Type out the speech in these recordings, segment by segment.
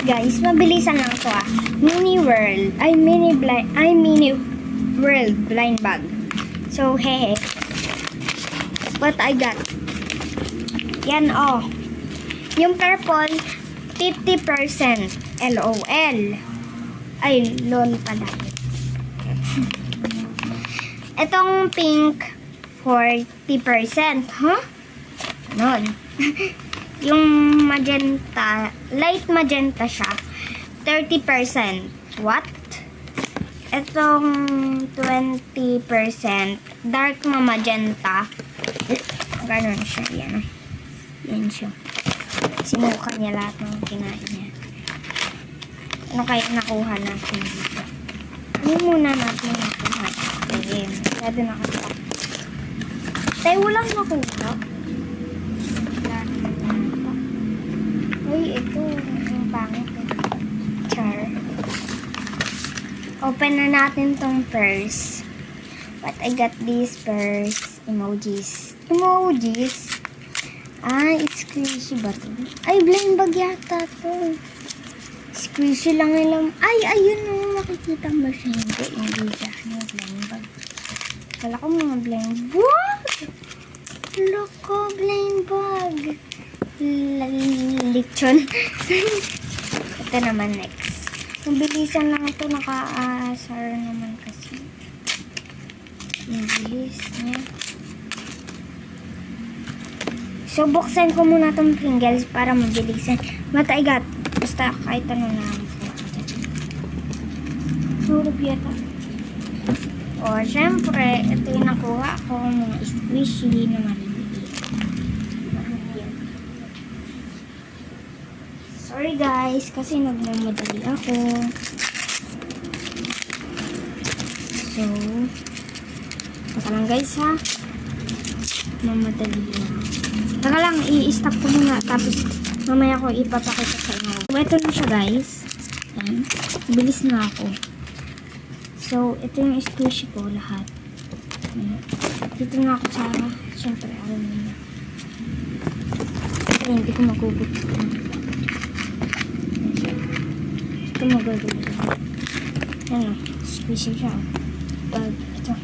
guys, mabilisan lang to Mini world blind bag. So, hehe. What I got? Yan yung purple 50% LOL. Ay, LOL pala. Etong pink 40%, Ganon. Yung magenta, light magenta siya, 30%. What? Etong 20% dark magenta. Ganon siya, yan. Yan siya. Sinuka niya lahat ng kinain niya. Ano kaya nakuha natin dito? Ano muna natin nakuha? Ayan. Pwede nakatak. Tayo walang nakuha. Wala naman nata. Uy, ito. Ang pangit. Char. Open na natin tong purse. But I got these purse emojis. Emojis? Squishy ba ito? Ay, blind bag yata ito. Squishy lang ilang. Ay, ayun makikita mo siya. Hindi siya. Blind bag. Kala ko mga blind bag. What? Loko, blind bag. Lechon. Ito naman next. Mabilisan lang ito. Naka-asar naman kasi. Mabilis niya. So, buksan ko muna itong Pringles para mabilisan. Mataigat. Basta kahit ano na. Surap yata. Syempre, ito yung nakuha ko. Mga squishy na maliliit. Sorry guys, kasi nagmamadali ako. So, baka lang guys ha. Mamadali lang. Taka lang, i-stop ko muna. Tapos, mamaya ko ipapakita sa inyo. So, ito na siya guys. Ayan. Bilis na ako. So, ito yung squishy ko lahat. Ayan. Dito na ako sa, syempre, alam niyo. Kasi hindi ko magugot. Ito magagulit. Ayan o, squishy siya. Pag, ito.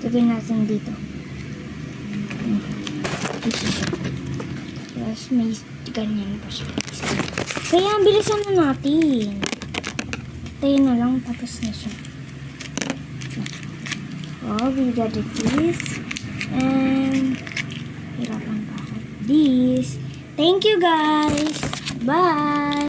Tugin natin dito. Tapos may ganyan pa siya. Kaya bilisan na natin. Tayo na lang tapos na siya. We got this. And hirapan pa ako. This. Thank you guys. Bye.